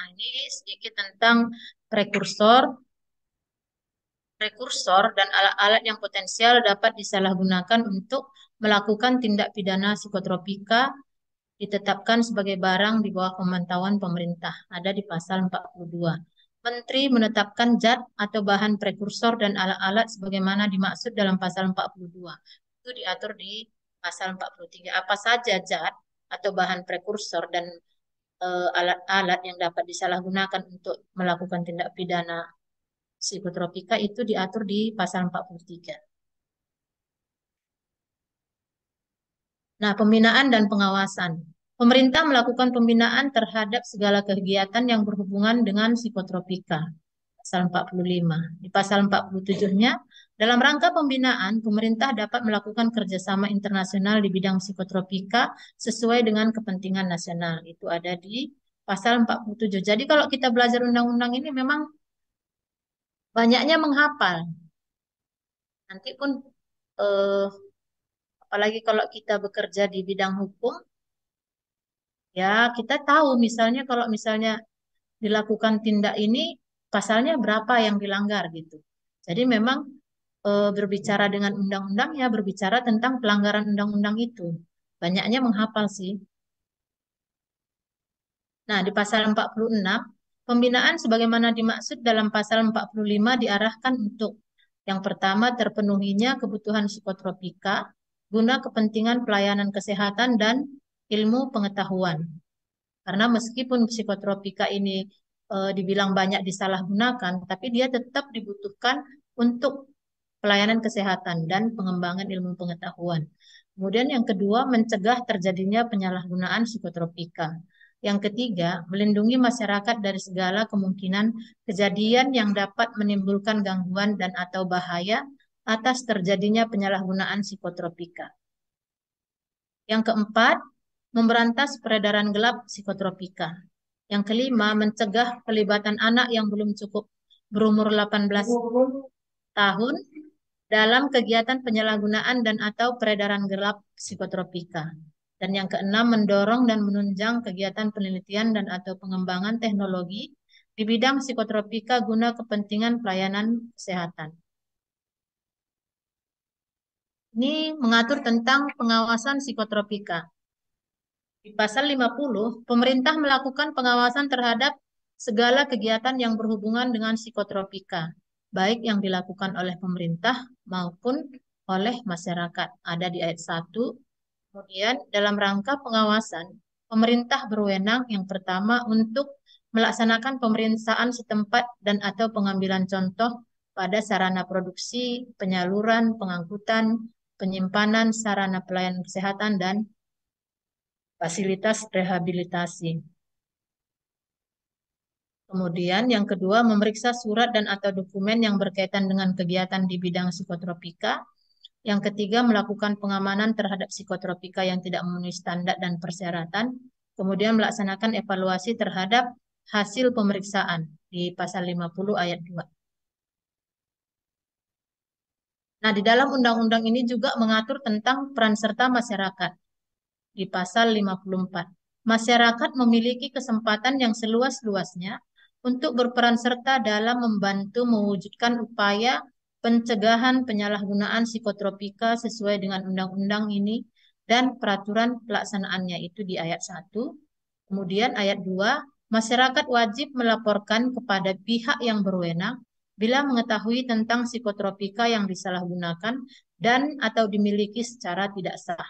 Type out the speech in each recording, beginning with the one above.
Nah, ini sedikit tentang prekursor, prekursor dan alat-alat yang potensial dapat disalahgunakan untuk melakukan tindak pidana psikotropika ditetapkan sebagai barang di bawah pemantauan pemerintah. Ada di pasal 42. Menteri menetapkan zat atau bahan prekursor dan alat-alat sebagaimana dimaksud dalam pasal 42. Itu diatur di pasal 43. Apa saja zat atau bahan prekursor dan alat-alat yang dapat disalahgunakan untuk melakukan tindak pidana psikotropika itu diatur di pasal 43. Nah, pembinaan dan pengawasan. Pemerintah melakukan pembinaan terhadap segala kegiatan yang berhubungan dengan psikotropika. Pasal 45. Di pasal 47-nya, dalam rangka pembinaan, pemerintah dapat melakukan kerjasama internasional di bidang psikotropika sesuai dengan kepentingan nasional. Itu ada di pasal 47. Jadi kalau kita belajar undang-undang ini memang banyaknya menghafal. Nanti pun eh, apalagi kalau kita bekerja di bidang hukum, ya kita tahu misalnya kalau misalnya dilakukan tindak ini pasalnya berapa yang dilanggar gitu. Jadi memang berbicara dengan undang-undang ya berbicara tentang pelanggaran undang-undang itu. Banyaknya menghafal sih. Nah, di pasal 46, pembinaan sebagaimana dimaksud dalam pasal 45 diarahkan untuk yang pertama terpenuhinya kebutuhan psikotropika guna kepentingan pelayanan kesehatan dan ilmu pengetahuan. Karena meskipun psikotropika ini dibilang banyak disalahgunakan, tapi dia tetap dibutuhkan untuk pelayanan kesehatan dan pengembangan ilmu pengetahuan. Kemudian yang kedua, mencegah terjadinya penyalahgunaan psikotropika. Yang ketiga, melindungi masyarakat dari segala kemungkinan kejadian yang dapat menimbulkan gangguan dan atau bahaya atas terjadinya penyalahgunaan psikotropika. Yang keempat, memberantas peredaran gelap psikotropika. Yang kelima, mencegah pelibatan anak yang belum cukup berumur 18 tahun dalam kegiatan penyalahgunaan dan atau peredaran gelap psikotropika. Dan yang keenam, mendorong dan menunjang kegiatan penelitian dan atau pengembangan teknologi di bidang psikotropika guna kepentingan pelayanan kesehatan. Ini mengatur tentang pengawasan psikotropika. Di pasal 50, pemerintah melakukan pengawasan terhadap segala kegiatan yang berhubungan dengan psikotropika, baik yang dilakukan oleh pemerintah maupun oleh masyarakat. Ada di ayat 1. Kemudian dalam rangka pengawasan, pemerintah berwenang yang pertama untuk melaksanakan pemeriksaan setempat dan atau pengambilan contoh pada sarana produksi, penyaluran, pengangkutan, penyimpanan sarana pelayanan kesehatan, dan fasilitas rehabilitasi. Kemudian yang kedua, memeriksa surat dan atau dokumen yang berkaitan dengan kegiatan di bidang psikotropika. Yang ketiga, melakukan pengamanan terhadap psikotropika yang tidak memenuhi standar dan persyaratan. Kemudian melaksanakan evaluasi terhadap hasil pemeriksaan di pasal 50 ayat 2. Nah, di dalam undang-undang ini juga mengatur tentang peran serta masyarakat di pasal 54. Masyarakat memiliki kesempatan yang seluas-luasnya untuk berperan serta dalam membantu mewujudkan upaya pencegahan penyalahgunaan psikotropika sesuai dengan undang-undang ini dan peraturan pelaksanaannya itu di ayat 1. Kemudian ayat 2, masyarakat wajib melaporkan kepada pihak yang berwenang bila mengetahui tentang psikotropika yang disalahgunakan dan atau dimiliki secara tidak sah.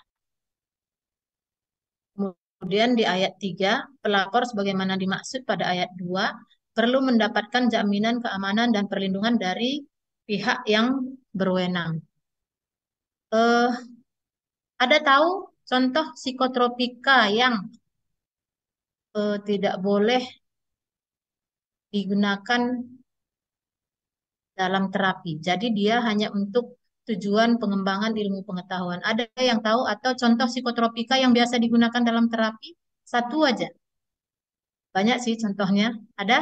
Kemudian di ayat 3, pelapor sebagaimana dimaksud pada ayat 2 perlu mendapatkan jaminan keamanan dan perlindungan dari pihak yang berwenang. Eh, ada tahu contoh psikotropika yang tidak boleh digunakan dalam terapi. Jadi dia hanya untuk tujuan pengembangan ilmu pengetahuan. Ada yang tahu atau contoh psikotropika yang biasa digunakan dalam terapi? Satu aja. Banyak sih contohnya. Ada?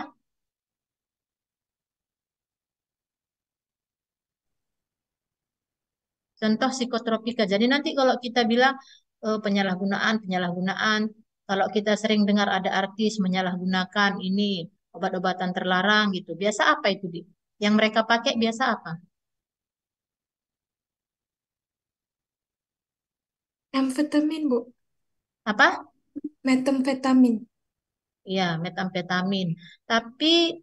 Contoh psikotropika. Jadi nanti kalau kita bilang penyalahgunaan, penyalahgunaan Kalau kita sering dengar ada artis menyalahgunakan ini obat-obatan terlarang gitu. Biasa apa itu, Di? Yang mereka pakai biasa apa? Amfetamin, Bu. Apa? Metamfetamin. Iya, metamfetamin. Tapi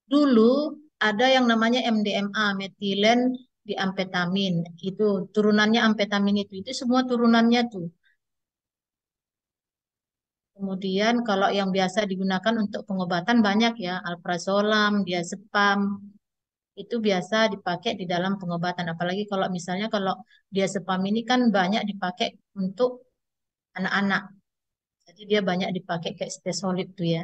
dulu ada yang namanya MDMA, metilen diamfetamin. Itu turunannya amfetamin itu semua turunannya tuh. Kemudian kalau yang biasa digunakan untuk pengobatan banyak ya, alprazolam, diazepam, itu biasa dipakai di dalam pengobatan. Apalagi kalau misalnya kalau diazepam ini kan banyak dipakai untuk anak-anak. Jadi dia banyak dipakai kayak stesolid tuh ya.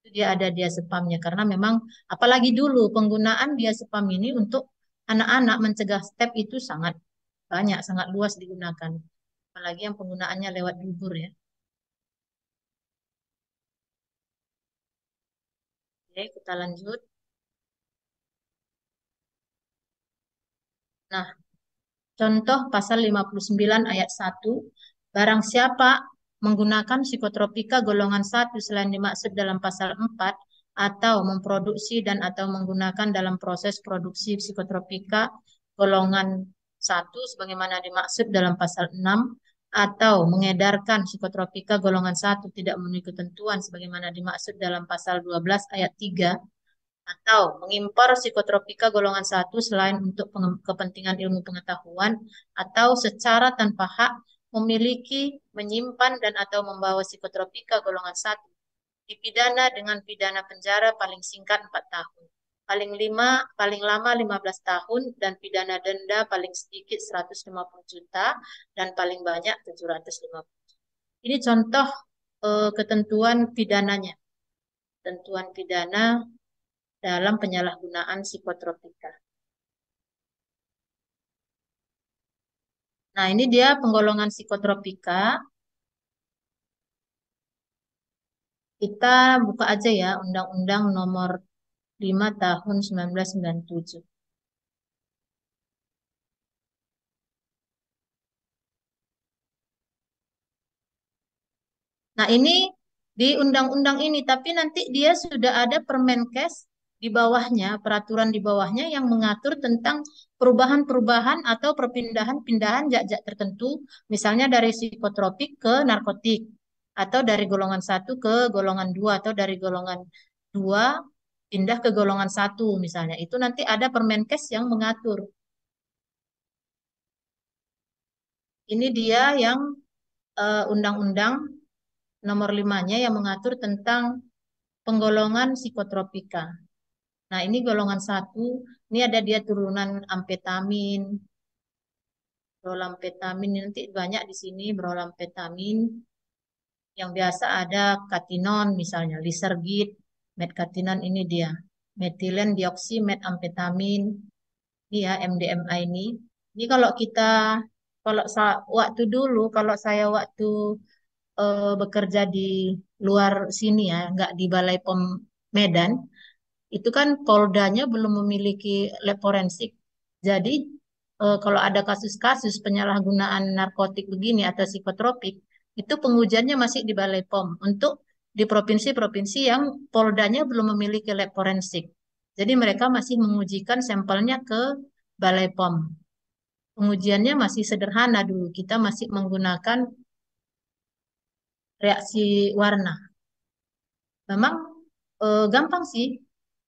Itu dia ada diazepamnya karena memang apalagi dulu penggunaan diazepam ini untuk anak-anak mencegah step itu sangat banyak, sangat luas digunakan. Apalagi yang penggunaannya lewat dubur ya. Oke, kita lanjut. Nah, contoh pasal 59 ayat 1, barang siapa menggunakan psikotropika golongan satu selain dimaksud dalam pasal 4 atau memproduksi dan atau menggunakan dalam proses produksi psikotropika golongan satu sebagaimana dimaksud dalam pasal 6 atau mengedarkan psikotropika golongan satu tidak memenuhi ketentuan sebagaimana dimaksud dalam pasal 12 ayat 3 atau mengimpor psikotropika golongan satu selain untuk kepentingan ilmu pengetahuan atau secara tanpa hak memiliki, menyimpan dan atau membawa psikotropika golongan satu dipidana dengan pidana penjara paling singkat 4 tahun. Paling lama 15 tahun dan pidana denda paling sedikit 150 juta dan paling banyak 750 juta. Ini contoh ketentuan pidananya. Ketentuan pidana dalam penyalahgunaan psikotropika. Nah, ini dia penggolongan psikotropika. Kita buka aja ya Undang-Undang Nomor 5 Tahun 1997. Nah, ini di undang-undang ini, tapi nanti dia sudah ada Permenkes di bawahnya, peraturan di bawahnya yang mengatur tentang perubahan-perubahan atau perpindahan-pindahan zat-zat tertentu, misalnya dari psikotropik ke narkotik, atau dari golongan satu ke golongan dua, atau dari golongan dua pindah ke golongan satu, misalnya. Itu nanti ada Permenkes yang mengatur. Ini dia yang undang-undang nomor 5-nya yang mengatur tentang penggolongan psikotropika. Nah, ini golongan satu, ini ada dia turunan amfetamin, brolamfetamin, nanti banyak di sini brolamfetamin. Yang biasa ada katinon misalnya, lisergid, medkatinon ini dia. Metilen dioksimetamfetamin, ini ya MDMA ini. Ini kalau kita, waktu dulu, kalau saya waktu bekerja di luar sini ya, nggak di Balai POM Medan, itu kan Poldanya belum memiliki lab forensik. Jadi kalau ada kasus-kasus penyalahgunaan narkotik begini atau psikotropik, itu pengujiannya masih di Balai POM untuk di provinsi-provinsi yang Poldanya belum memiliki lab forensik. Jadi mereka masih mengujikan sampelnya ke Balai POM. Pengujiannya masih sederhana dulu. Kita masih menggunakan reaksi warna. Memang gampang sih,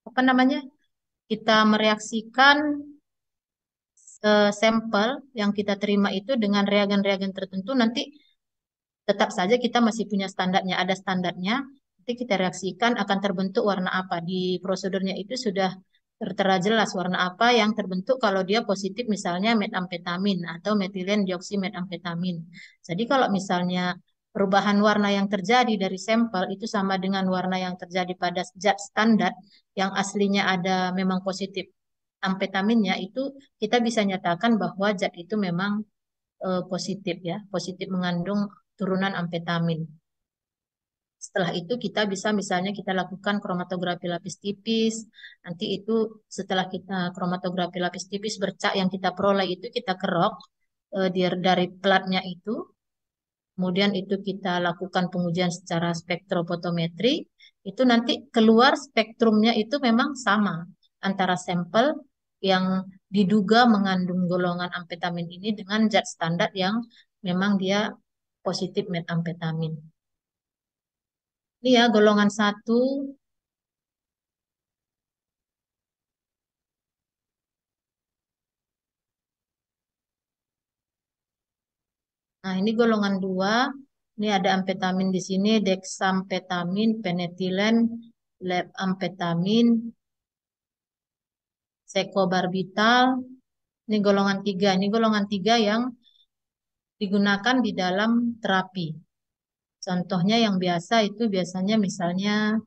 apa namanya? Kita mereaksikan sampel yang kita terima itu dengan reagen-reagen tertentu, nanti tetap saja kita masih punya standarnya, ada standarnya. Nanti kita reaksikan akan terbentuk warna apa. Di prosedurnya itu sudah tertera jelas warna apa yang terbentuk kalau dia positif misalnya metamfetamin atau metilen dioksimetamfetamin. Jadi kalau misalnya perubahan warna yang terjadi dari sampel itu sama dengan warna yang terjadi pada zat standar yang aslinya ada memang positif amfetaminnya, itu kita bisa nyatakan bahwa zat itu memang positif ya, positif mengandung turunan amfetamin. Setelah itu kita bisa misalnya kita lakukan kromatografi lapis tipis. Nanti itu setelah kita kromatografi lapis tipis bercak yang kita peroleh itu kita kerok dari platnya itu. kemudian itu kita lakukan pengujian secara spektrofotometri, itu nanti keluar spektrumnya itu memang sama antara sampel yang diduga mengandung golongan amfetamin ini dengan zat standar yang memang dia positif metamfetamin. Ini ya golongan satu. Nah, ini golongan 2. Ini ada amfetamin di sini, dexamfetamin, penetilen, lebamfetamin, sekobarbital. Ini golongan 3. Ini golongan 3 yang digunakan di dalam terapi. Contohnya yang biasa itu biasanya misalnya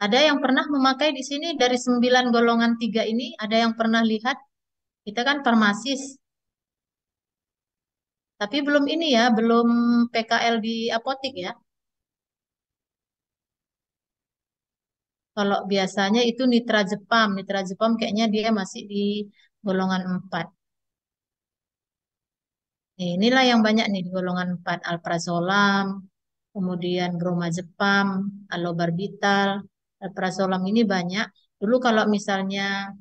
ada yang pernah memakai di sini dari 9 golongan 3 ini, ada yang pernah lihat? Kita kan farmasis, tapi belum ini ya, belum PKL di apotik ya. Kalau biasanya itu nitrazepam. Nitrazepam kayaknya dia masih di golongan 4. Inilah yang banyak nih di golongan 4. Alprazolam, kemudian bromazepam, alobarbital. Alprazolam ini banyak. Dulu kalau misalnya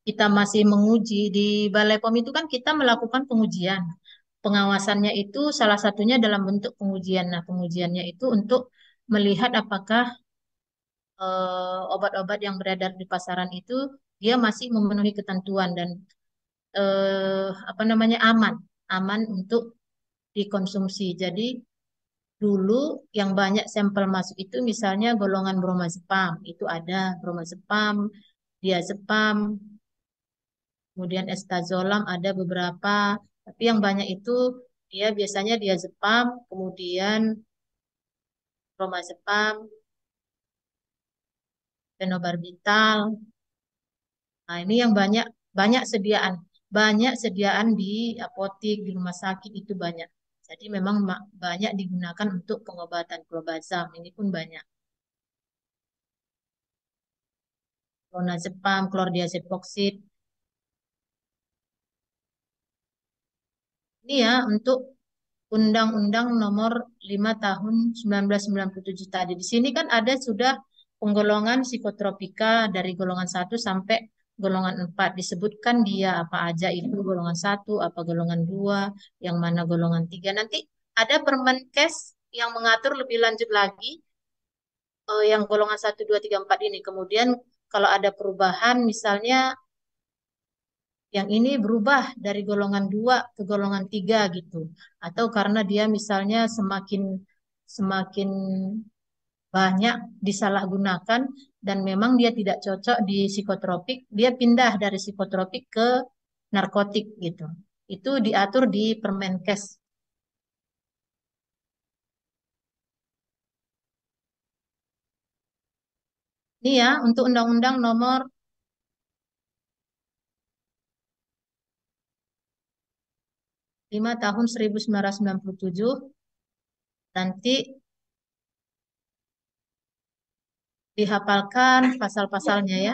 kita masih menguji di Balai POM itu kan kita melakukan pengujian. Pengawasannya itu salah satunya dalam bentuk pengujian. Nah, pengujiannya itu untuk melihat apakah obat-obat yang beredar di pasaran itu dia masih memenuhi ketentuan dan apa namanya aman untuk dikonsumsi. Jadi dulu yang banyak sampel masuk itu misalnya golongan bromazepam itu ada bromazepam, diazepam, kemudian estazolam ada beberapa, tapi yang banyak itu dia biasanya diazepam, kemudian bromazepam, fenobarbital. Nah, ini yang banyak banyak sediaan, banyak sediaan di apotik, di rumah sakit itu banyak. Jadi memang banyak digunakan untuk pengobatan clobazam. Ini pun banyak. Clonazepam, klordiazepoksid. Ini ya untuk Undang-Undang Nomor 5 Tahun 1997 tadi. Di sini kan ada sudah penggolongan psikotropika dari golongan 1 sampai golongan 4. Disebutkan dia apa aja itu golongan 1, apa golongan 2, yang mana golongan 3. Nanti ada Permenkes yang mengatur lebih lanjut lagi yang golongan 1, 2, 3, 4 ini. Kemudian kalau ada perubahan misalnya yang ini berubah dari golongan 2 ke golongan 3 gitu. Atau karena dia misalnya semakin semakin banyak disalahgunakan dan memang dia tidak cocok di psikotropik, dia pindah dari psikotropik ke narkotik gitu. Itu diatur di Permenkes. Ini ya untuk Undang-Undang Nomor 5 Tahun 1997 nanti dihafalkan pasal-pasalnya ya.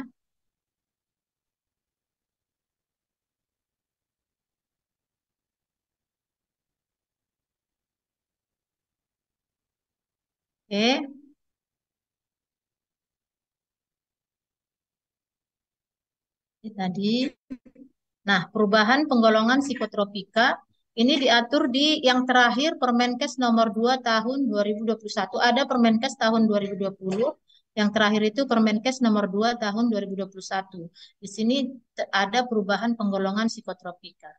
Oke, ini tadi. Nah, perubahan penggolongan psikotropika ini diatur di yang terakhir Permenkes nomor 2 tahun 2021. Ada Permenkes tahun 2020, yang terakhir itu Permenkes nomor 2 tahun 2021. Di sini ada perubahan penggolongan psikotropika.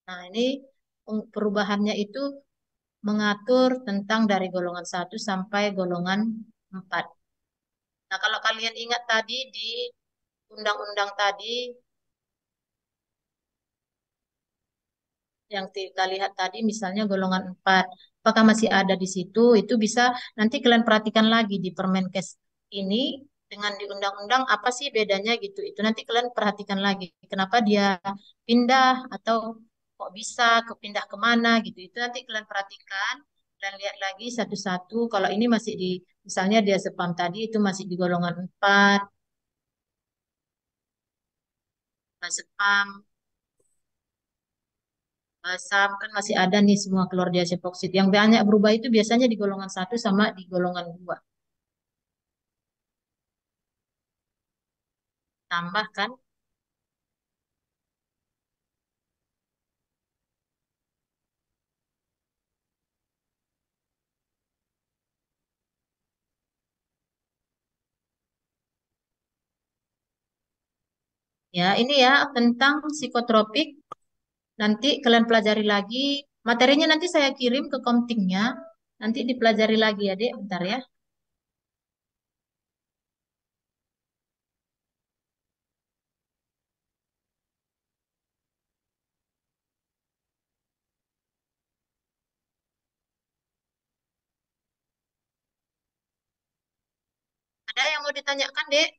Nah, ini perubahannya itu mengatur tentang dari golongan 1 sampai golongan 4. Nah, kalau kalian ingat tadi di undang-undang tadi yang kita lihat tadi misalnya golongan 4, apakah masih ada di situ? Itu bisa nanti kalian perhatikan lagi di Permenkes ini dengan di undang-undang apa sih bedanya gitu. Itu nanti kalian perhatikan lagi. Kenapa dia pindah atau kok bisa kepindah kemana gitu. Itu nanti kalian perhatikan dan lihat lagi satu-satu. Kalau ini masih di, misalnya dia spam tadi itu masih di golongan 4, spam, SAM kan masih ada nih semua keluar di epoxid. Yang banyak berubah itu biasanya di golongan 1 sama di golongan 2. Tambah kan? Ya, ini ya tentang psikotropik. Nanti kalian pelajari lagi. Materinya nanti saya kirim ke komtingnya. Nanti dipelajari lagi ya, Dek. Bentar ya. Ada yang mau ditanyakan, Dek?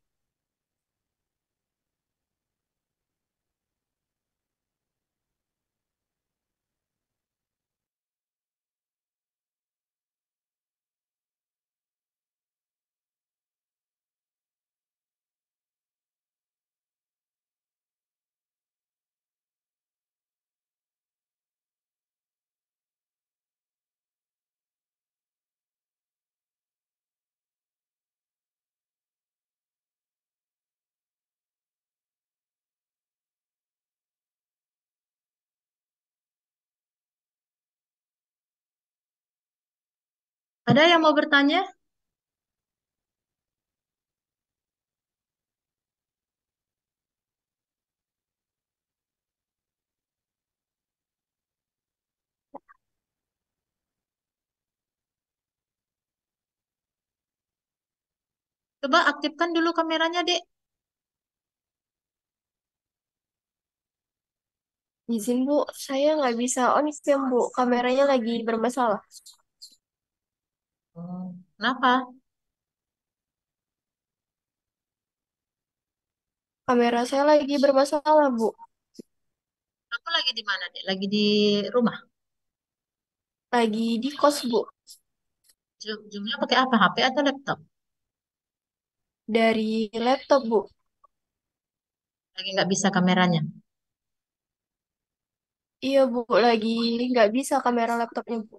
Ada yang mau bertanya? Coba aktifkan dulu kameranya, Dek. Izin Bu, saya nggak bisa on cam Bu, kameranya lagi bermasalah. Oh, kenapa? Kamera saya lagi bermasalah Bu, Aku lagi di mana, Dek? Lagi di rumah. lagi di kos Bu, Zoomnya pakai apa? HP atau laptop? dari laptop Bu. Lagi nggak bisa kameranya. Iya Bu, lagi nggak bisa kamera laptopnya Bu.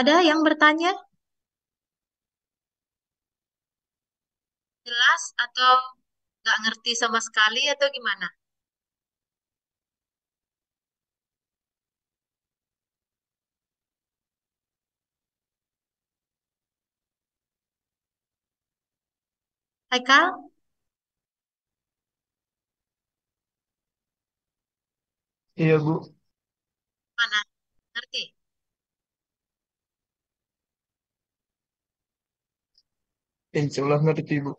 Ada yang bertanya? Jelas atau nggak ngerti sama sekali atau gimana? Haikal, Iya, Bu. mana? Ngerti? Insya Allah ngerti, Bu.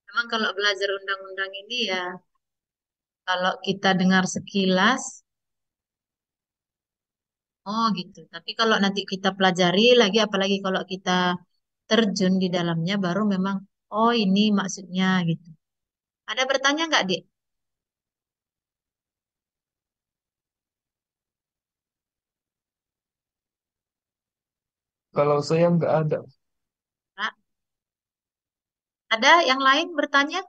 Memang kalau belajar undang-undang ini ya, kalau kita dengar sekilas, oh gitu. Tapi kalau nanti kita pelajari lagi, apalagi kalau kita terjun di dalamnya, baru memang, oh ini maksudnya gitu. Ada bertanya nggak, Dek? Kalau saya nggak ada. Pak? Ada yang lain bertanya?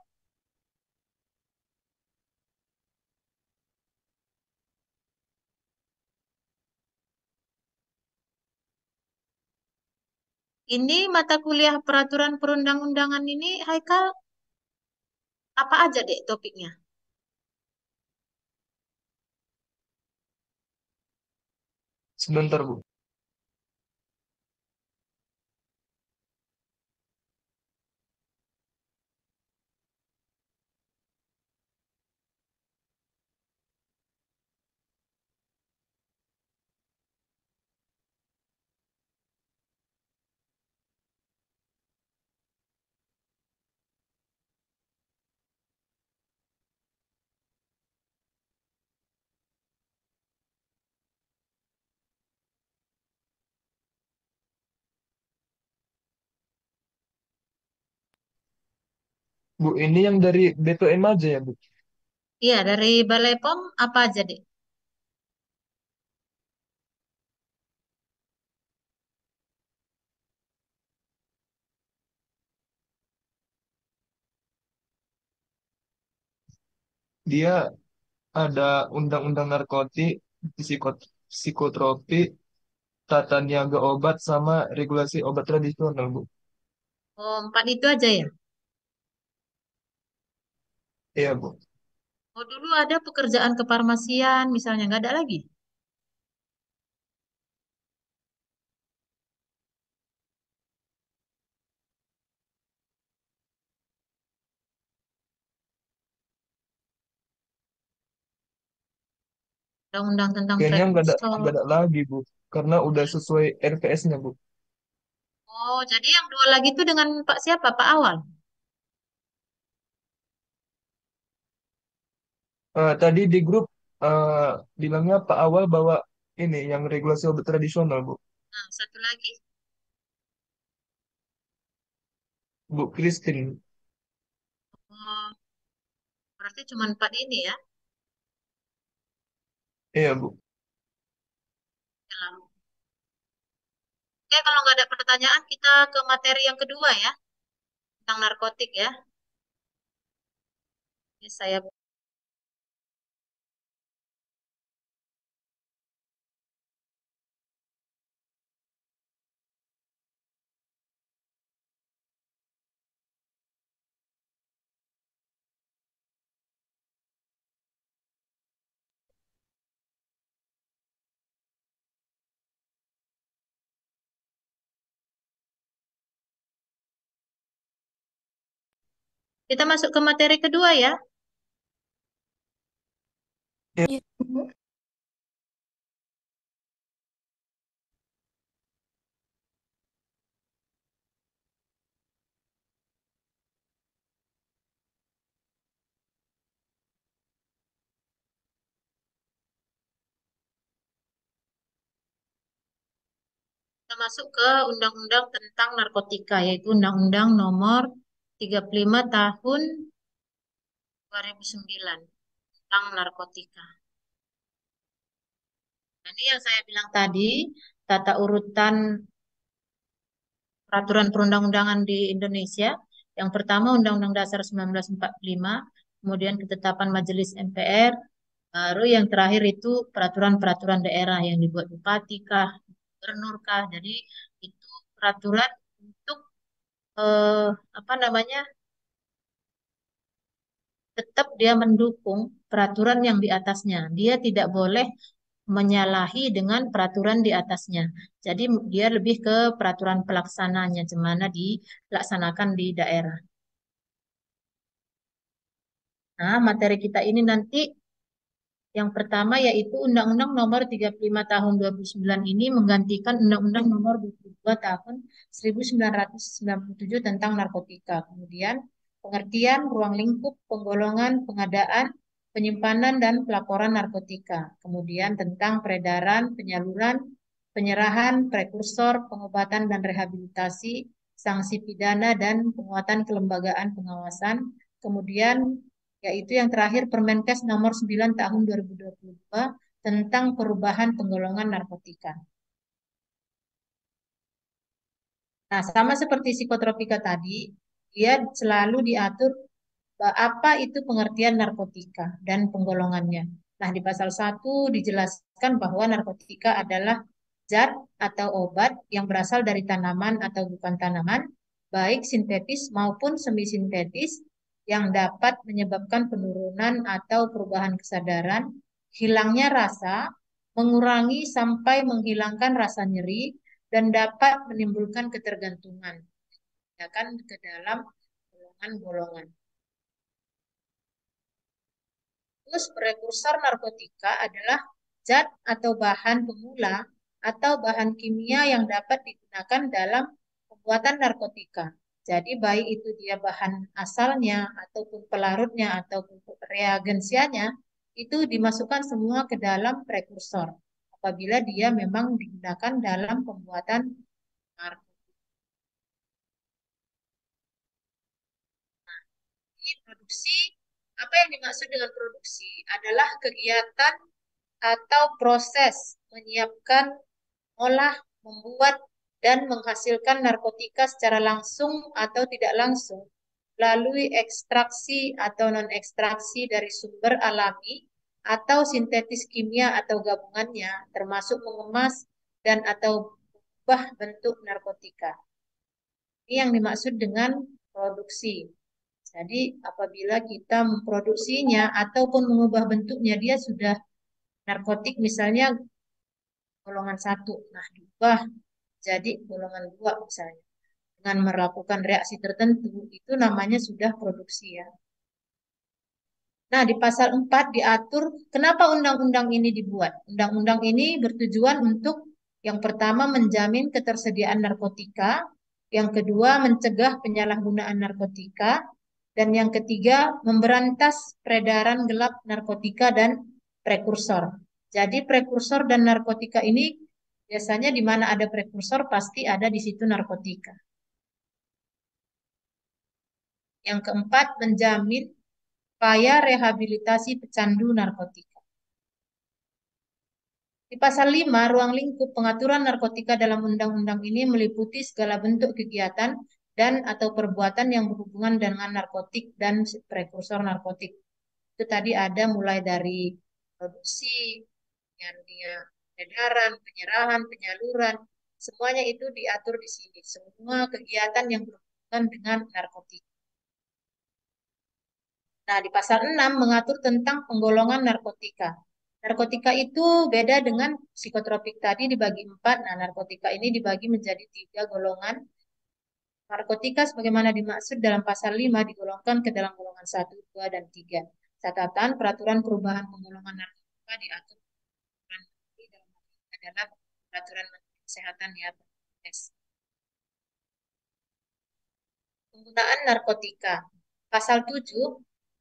Ini mata kuliah peraturan perundang-undangan ini, Haikal, apa aja, Dek, topiknya? Sebentar, Bu. Bu, ini yang dari BPM aja ya, Bu? Iya, dari Balai POM apa aja, Dek? Dia ada undang-undang narkotik, psikotropi, tata niaga obat, sama regulasi obat tradisional, Bu. Oh, empat itu aja ya? Iya, Bu. Oh, dulu ada pekerjaan kefarmasian, misalnya nggak ada lagi. Undang-undang tentang Kayaknya prekursor. nggak ada lagi, Bu. Karena udah sesuai RPS-nya, Bu. Oh, jadi yang dua lagi itu dengan Pak siapa? Pak Awal. Tadi di grup eh, bilangnya Pak Awal bawa ini yang regulasi obat tradisional, Bu. Nah, satu lagi. Bu Christine. Oh, berarti cuma empat ini ya. Iya, Bu. Dalam. Oke, kalau nggak ada pertanyaan, kita ke materi yang kedua ya, tentang narkotik ya. Ini saya kita masuk ke materi kedua ya. Iya, Bu. Kita masuk ke undang-undang tentang narkotika, yaitu Undang-Undang Nomor 35 Tahun 2009 tentang narkotika. Nah, ini yang saya bilang tadi, tata urutan peraturan perundang-undangan di Indonesia. Yang pertama Undang-Undang Dasar 1945, kemudian ketetapan Majelis MPR, baru yang terakhir itu peraturan-peraturan daerah yang dibuat bupati kah, gubernur kah. Jadi itu peraturan untuk eh, apa namanya? Tetap dia mendukung peraturan yang di atasnya. Dia tidak boleh menyalahi dengan peraturan di atasnya. Jadi dia lebih ke peraturan pelaksananya, gimana dilaksanakan di daerah. Nah, materi kita ini nanti yang pertama yaitu Undang-Undang Nomor 35 Tahun 2009 ini menggantikan Undang-Undang Nomor 22 Tahun 1997 tentang narkotika. Kemudian pengertian ruang lingkup penggolongan, pengadaan, penyimpanan dan pelaporan narkotika. Kemudian tentang peredaran, penyaluran, penyerahan, prekursor, pengobatan dan rehabilitasi, sanksi pidana dan penguatan kelembagaan pengawasan. Kemudian yaitu yang terakhir Permenkes nomor 9 tahun 2022 tentang perubahan penggolongan narkotika. Nah, sama seperti psikotropika tadi, dia selalu diatur apa itu pengertian narkotika dan penggolongannya. Nah, di pasal 1 dijelaskan bahwa narkotika adalah zat atau obat yang berasal dari tanaman atau bukan tanaman, baik sintetis maupun semi-sintetis, yang dapat menyebabkan penurunan atau perubahan kesadaran, hilangnya rasa, mengurangi sampai menghilangkan rasa nyeri, dan dapat menimbulkan ketergantungan, ya kan, ke dalam golongan-golongan. Terus prekursor narkotika adalah zat atau bahan pemula atau bahan kimia yang dapat digunakan dalam pembuatan narkotika. Jadi baik itu dia bahan asalnya ataupun pelarutnya ataupun reagensianya itu dimasukkan semua ke dalam prekursor apabila dia memang digunakan dalam pembuatan narkotika. Ini produksi, apa yang dimaksud dengan produksi adalah kegiatan atau proses menyiapkan, olah, membuat, dan menghasilkan narkotika secara langsung atau tidak langsung melalui ekstraksi atau non-ekstraksi dari sumber alami atau sintetis kimia atau gabungannya, termasuk mengemas dan atau mengubah bentuk narkotika. Ini yang dimaksud dengan produksi. Jadi apabila kita memproduksinya ataupun mengubah bentuknya, dia sudah narkotik misalnya golongan 1, nah diubah jadi golongan 2 misalnya. Dengan melakukan reaksi tertentu, itu namanya sudah produksi ya. Nah, di pasal 4 diatur kenapa undang-undang ini dibuat. Undang-undang ini bertujuan untuk yang pertama menjamin ketersediaan narkotika, yang kedua mencegah penyalahgunaan narkotika, dan yang ketiga memberantas peredaran gelap narkotika dan prekursor. Jadi prekursor dan narkotika ini biasanya di mana ada prekursor pasti ada di situ narkotika. Yang keempat, menjamin upaya rehabilitasi pecandu narkotika. Di pasal 5, ruang lingkup pengaturan narkotika dalam undang-undang ini meliputi segala bentuk kegiatan dan atau perbuatan yang berhubungan dengan narkotik dan prekursor narkotik. Itu tadi ada mulai dari produksi, yang dia peredaran, penyerahan, penyaluran, semuanya itu diatur di sini. Semua kegiatan yang berhubungan dengan narkotika. Nah, di pasal 6 mengatur tentang penggolongan narkotika. Narkotika itu beda dengan psikotropik tadi dibagi 4. Nah, narkotika ini dibagi menjadi 3 golongan. Narkotika sebagaimana dimaksud dalam pasal 5 digolongkan ke dalam golongan 1, 2, dan 3. Catatan peraturan perubahan penggolongan narkotika diatur adalah peraturan Menteri Kesehatan ya. Penggunaan narkotika. Pasal 7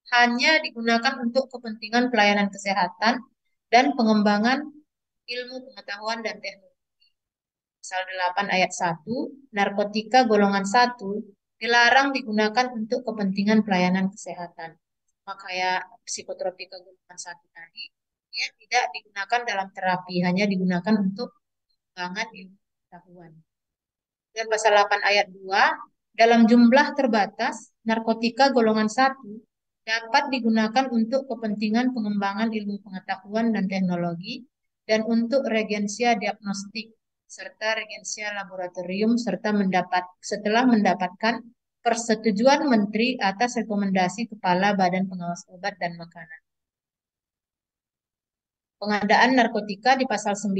hanya digunakan untuk kepentingan pelayanan kesehatan dan pengembangan ilmu pengetahuan dan teknologi. Pasal 8 ayat 1, narkotika golongan 1 dilarang digunakan untuk kepentingan pelayanan kesehatan. Makanya psikotropika golongan 1 tadi, ya tidak digunakan dalam terapi, hanya digunakan untuk pengembangan ilmu pengetahuan. Dan pasal 8 ayat 2, dalam jumlah terbatas, narkotika golongan 1 dapat digunakan untuk kepentingan pengembangan ilmu pengetahuan dan teknologi dan untuk regensia diagnostik serta regensia laboratorium serta setelah mendapatkan persetujuan Menteri atas rekomendasi Kepala Badan Pengawas Obat dan Makanan. Pengadaan narkotika di pasal 9,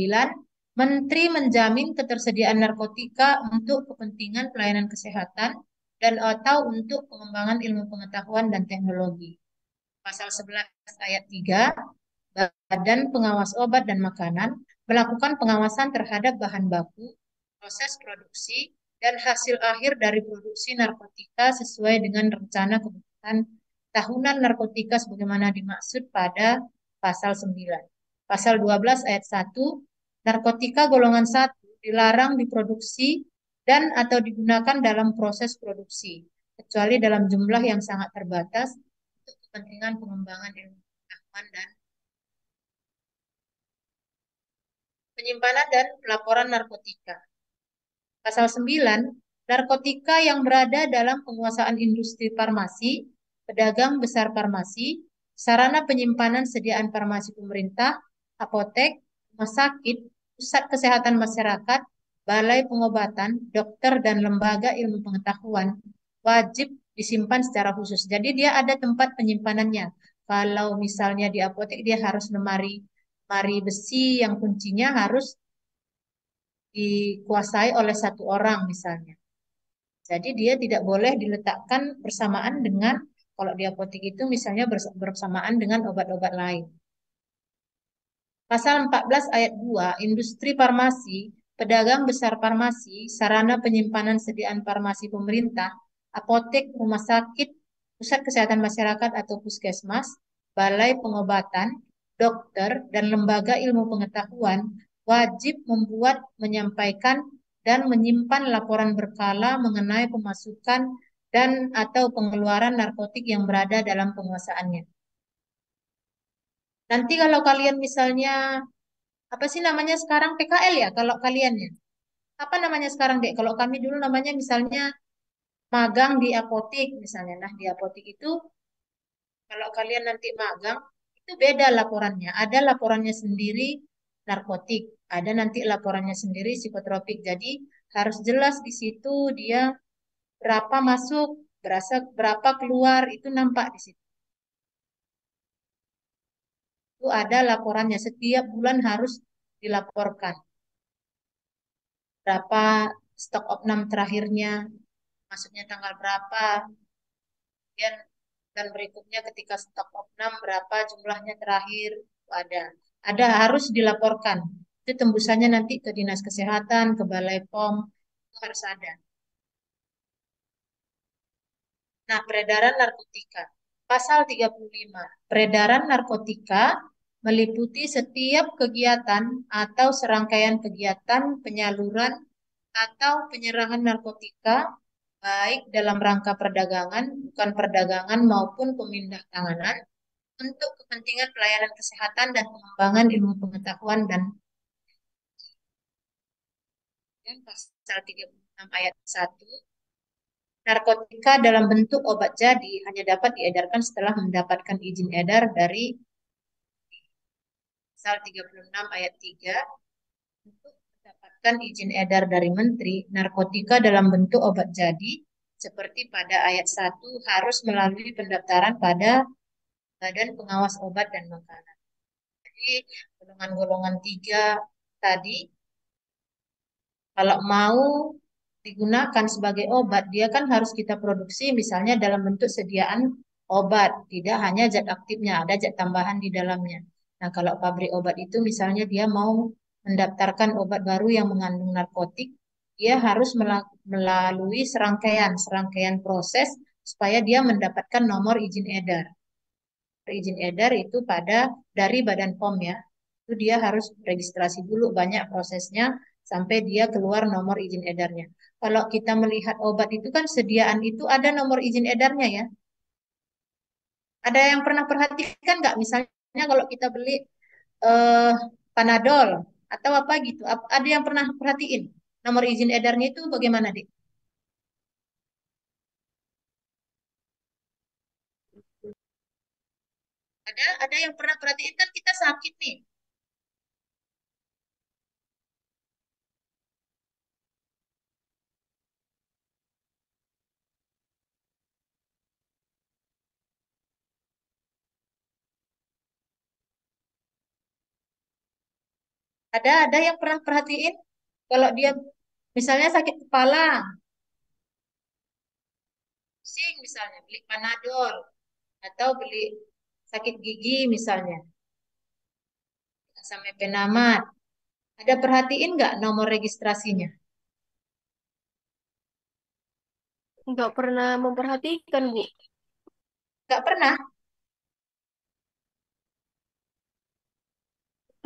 Menteri menjamin ketersediaan narkotika untuk kepentingan pelayanan kesehatan dan atau untuk pengembangan ilmu pengetahuan dan teknologi. Pasal 11 ayat 3, Badan Pengawas Obat dan Makanan melakukan pengawasan terhadap bahan baku, proses produksi, dan hasil akhir dari produksi narkotika sesuai dengan rencana kebutuhan tahunan narkotika sebagaimana dimaksud pada pasal 9. Pasal 12 ayat 1, narkotika golongan 1 dilarang diproduksi dan atau digunakan dalam proses produksi, kecuali dalam jumlah yang sangat terbatas untuk kepentingan pengembangan ilmu pengetahuan dan penyimpanan dan pelaporan narkotika. Pasal 9, narkotika yang berada dalam penguasaan industri farmasi, pedagang besar farmasi, sarana penyimpanan sediaan farmasi pemerintah, apotek, rumah sakit, pusat kesehatan masyarakat, balai pengobatan, dokter, dan lembaga ilmu pengetahuan wajib disimpan secara khusus. Jadi dia ada tempat penyimpanannya. Kalau misalnya di apotek dia harus lemari lemari besi yang kuncinya harus dikuasai oleh satu orang misalnya. Jadi dia tidak boleh diletakkan bersamaan dengan kalau di apotek itu misalnya bersamaan dengan obat-obat lain. Pasal 14 ayat 2, industri farmasi, pedagang besar farmasi, sarana penyimpanan sediaan farmasi pemerintah, apotek, rumah sakit, pusat kesehatan masyarakat atau puskesmas, balai pengobatan, dokter, dan lembaga ilmu pengetahuan wajib membuat, menyampaikan, dan menyimpan laporan berkala mengenai pemasukan dan atau pengeluaran narkotik yang berada dalam penguasaannya. Nanti kalau kalian misalnya apa sih namanya sekarang PKL ya kalau kalian ya? Apa namanya sekarang Dek? Kalau kami dulu namanya misalnya magang di apotik misalnya. Nah, di apotik itu kalau kalian nanti magang itu beda laporannya. Ada laporannya sendiri narkotik, ada nanti laporannya sendiri psikotropik. Jadi harus jelas di situ dia berapa masuk, berapa keluar itu nampak di situ. Itu ada laporannya setiap bulan harus dilaporkan. Berapa stok opnam terakhirnya, masuknya tanggal berapa, kemudian dan berikutnya ketika stok opnam berapa jumlahnya terakhir ada harus dilaporkan itu tembusannya nanti ke dinas kesehatan ke balai pom itu harus ada. Nah, peredaran narkotika pasal 35 peredaran narkotika meliputi setiap kegiatan atau serangkaian kegiatan penyaluran atau penyerahan narkotika baik dalam rangka perdagangan, bukan perdagangan maupun pemindahan untuk kepentingan pelayanan kesehatan dan pengembangan ilmu pengetahuan dan pasal 36 ayat 1 narkotika dalam bentuk obat jadi hanya dapat diedarkan setelah mendapatkan izin edar dari pasal 36 ayat 3 untuk mendapatkan izin edar dari menteri narkotika dalam bentuk obat jadi seperti pada ayat 1 harus melalui pendaftaran pada Badan Pengawas Obat dan Makanan. Jadi golongan-golongan 3 tadi kalau mau digunakan sebagai obat, dia kan harus kita produksi misalnya dalam bentuk sediaan obat, tidak hanya zat aktifnya, ada zat tambahan di dalamnya. Nah, kalau pabrik obat itu misalnya dia mau mendaftarkan obat baru yang mengandung narkotik, dia harus melalui serangkaian proses supaya dia mendapatkan nomor izin edar. Izin edar itu dari Badan POM ya. Itu dia harus registrasi dulu banyak prosesnya sampai dia keluar nomor izin edarnya. Kalau kita melihat obat itu kan sediaan itu ada nomor izin edarnya ya. Ada yang pernah perhatikan nggak? Misalnya kalau kita beli eh, Panadol atau apa gitu, ada yang pernah perhatiin nomor izin edarnya itu bagaimana, Dik? Ada yang pernah perhatiin kan kita sakit nih. Ada yang pernah perhatiin kalau dia misalnya sakit kepala, pusing misalnya beli Panadol atau beli sakit gigi misalnya sampai penamat. Ada perhatiin nggak nomor registrasinya? Nggak pernah memperhatikan, Bu. Nggak pernah.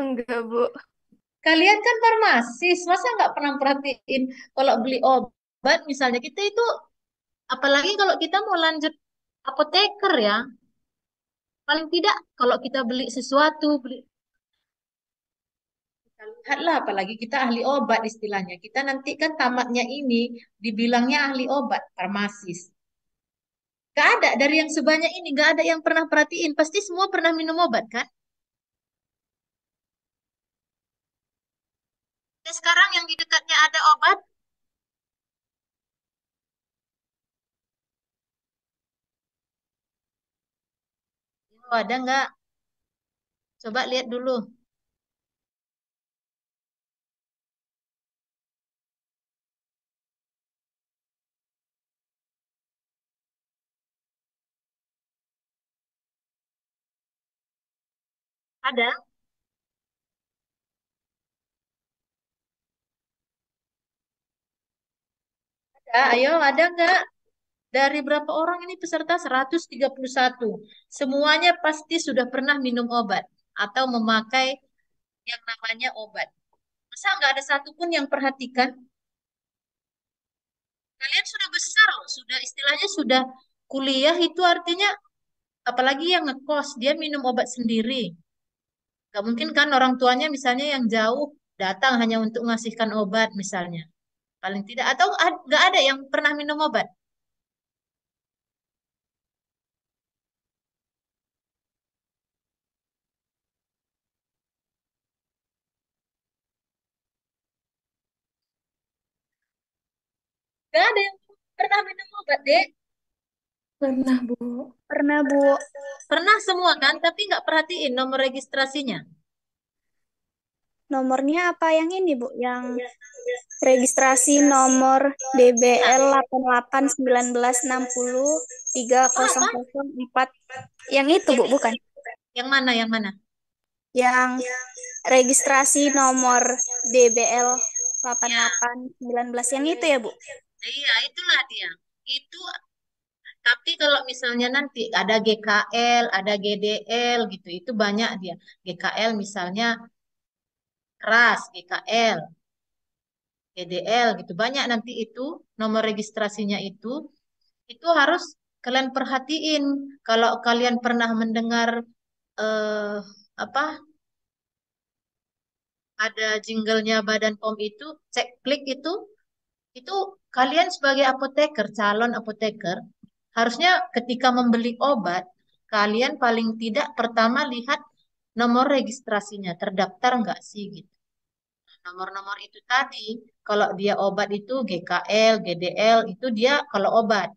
Enggak, Bu. Kalian kan farmasis, masa nggak pernah perhatiin kalau beli obat misalnya kita itu, apalagi kalau kita mau lanjut apoteker ya, paling tidak kalau kita beli sesuatu, kita lihatlah, apalagi kita ahli obat istilahnya. Kita nanti kan tamatnya ini dibilangnya ahli obat, farmasis. Gak ada dari yang sebanyak ini, gak ada yang pernah perhatiin. Pasti semua pernah minum obat kan? Dan sekarang yang di dekatnya ada obat, oh, ada nggak? Coba lihat dulu. Ada? Ada, ayo ada nggak? Dari berapa orang ini peserta? 131. Semuanya pasti sudah pernah minum obat atau memakai yang namanya obat. Masa nggak ada satupun yang perhatikan? Kalian sudah besar loh, sudah istilahnya sudah kuliah itu artinya apalagi yang ngekos, dia minum obat sendiri. Gak mungkin kan orang tuanya misalnya yang jauh datang hanya untuk ngasihkan obat misalnya. Paling tidak. Atau gak ada yang pernah minum obat. Gak ada yang pernah minum obat, Dek. Pernah, Bu. Pernah, Bu. Pernah semua kan, tapi nggak perhatiin nomor registrasinya. Nomornya apa yang ini, Bu? Yang registrasi nomor DBL 8819603004. Yang itu, Bu, bukan? Yang mana, yang mana? Yang registrasi nomor DBL 8819 yang itu ya, Bu? Iya, itulah dia. Itu, tapi kalau misalnya nanti ada GKL, ada GDL gitu, itu banyak dia. GKL misalnya keras, GKL, GDL gitu. Banyak nanti itu nomor registrasinya itu harus kalian perhatiin. Kalau kalian pernah mendengar eh, apa ada jinglenya Badan POM itu, cek klik itu kalian sebagai apoteker, calon apoteker, harusnya ketika membeli obat, kalian paling tidak pertama lihat nomor registrasinya, terdaftar nggak sih gitu. Nomor-nomor itu tadi, kalau dia obat itu GKL, GDL, itu dia kalau obat.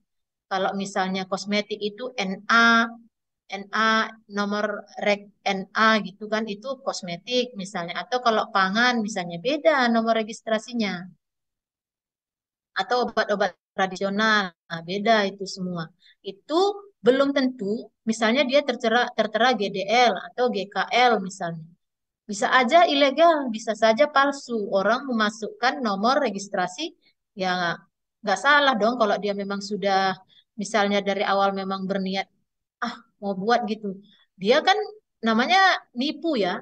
Kalau misalnya kosmetik itu NA, NA nomor reg NA gitu kan itu kosmetik misalnya atau kalau pangan misalnya beda nomor registrasinya atau obat-obat tradisional nah, beda itu semua itu belum tentu misalnya dia tertera GDL atau GKL misalnya bisa aja ilegal bisa saja palsu orang memasukkan nomor registrasi ya nggak salah dong kalau dia memang sudah misalnya dari awal memang berniat ah mau buat gitu. Dia kan namanya nipu ya,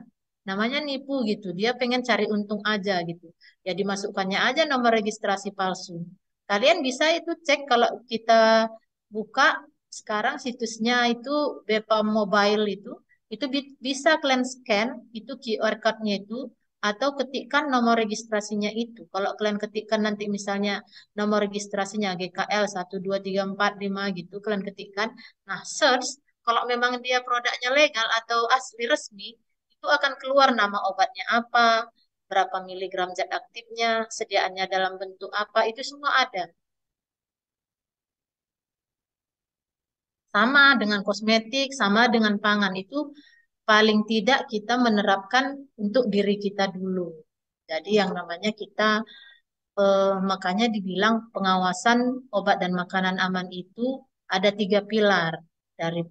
namanya nipu gitu. Dia pengen cari untung aja gitu. Ya dimasukkannya aja nomor registrasi palsu. Kalian bisa itu cek kalau kita buka sekarang situsnya itu Bepom Mobile itu bisa kalian scan itu QR code-nya itu atau ketikkan nomor registrasinya itu. Kalau kalian ketikkan nanti misalnya nomor registrasinya GKL 123455 gitu, kalian ketikkan. Nah, search kalau memang dia produknya legal atau asli resmi, itu akan keluar nama obatnya apa, berapa miligram zat aktifnya, sediaannya dalam bentuk apa, itu semua ada. Sama dengan kosmetik, sama dengan pangan, itu paling tidak kita menerapkan untuk diri kita dulu. Jadi yang namanya kita makanya dibilang pengawasan obat dan makanan aman itu ada tiga pilar dari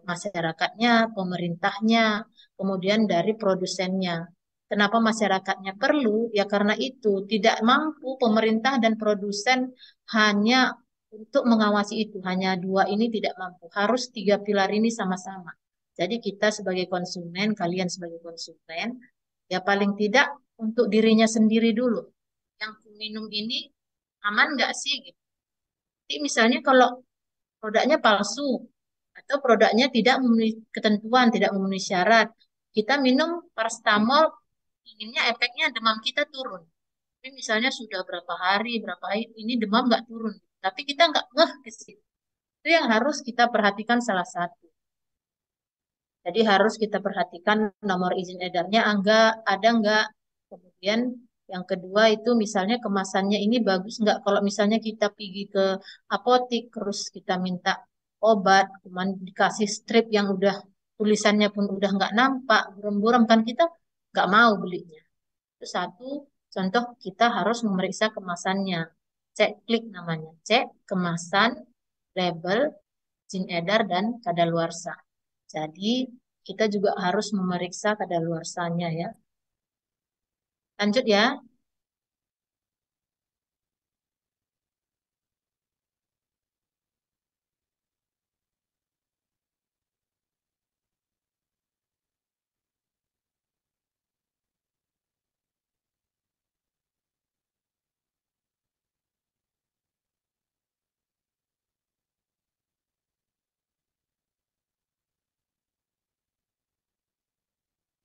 masyarakatnya, pemerintahnya, kemudian dari produsennya. Kenapa masyarakatnya perlu? Ya karena itu tidak mampu pemerintah dan produsen hanya untuk mengawasi itu. Hanya dua ini tidak mampu. Harus tiga pilar ini sama-sama. Jadi kita sebagai konsumen, kalian sebagai konsumen, ya paling tidak untuk dirinya sendiri dulu yang minum ini aman nggak sih gitu. Jadi misalnya kalau produknya palsu atau produknya tidak memenuhi ketentuan, tidak memenuhi syarat, kita minum paracetamol inginnya efeknya demam kita turun. Tapi misalnya sudah berapa hari ini demam nggak turun, tapi kita nggak ngeh ke situ. Itu yang harus kita perhatikan salah satu. Jadi harus kita perhatikan nomor izin edarnya ada enggak. Kemudian yang kedua itu misalnya kemasannya ini bagus enggak. Kalau misalnya kita pergi ke apotik terus kita minta obat, cuman dikasih strip yang udah tulisannya pun udah enggak nampak, buram-buram kan kita enggak mau belinya. Itu satu contoh kita harus memeriksa kemasannya. Cek klik namanya. Cek kemasan, label, izin edar dan kadaluarsa. Jadi kita juga harus memeriksa kadaluarsanya ya. Lanjut ya.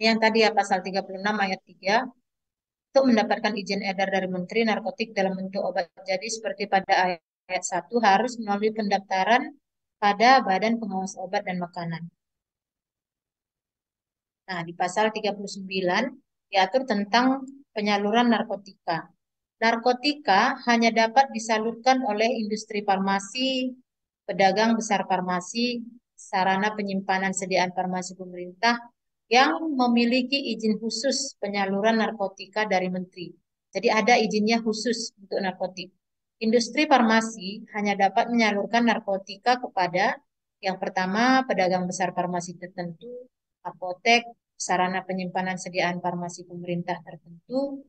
Yang tadi ya pasal 36 ayat 3, untuk mendapatkan izin edar dari Menteri Narkotik dalam bentuk obat jadi seperti pada ayat 1 harus melalui pendaftaran pada Badan Pengawas Obat dan Makanan. Nah, di pasal 39 diatur tentang penyaluran narkotika. Narkotika hanya dapat disalurkan oleh industri farmasi, pedagang besar farmasi, sarana penyimpanan sediaan farmasi pemerintah yang memiliki izin khusus penyaluran narkotika dari Menteri. Jadi ada izinnya khusus untuk narkotik. Industri farmasi hanya dapat menyalurkan narkotika kepada yang pertama pedagang besar farmasi tertentu, apotek, sarana penyimpanan sediaan farmasi pemerintah tertentu.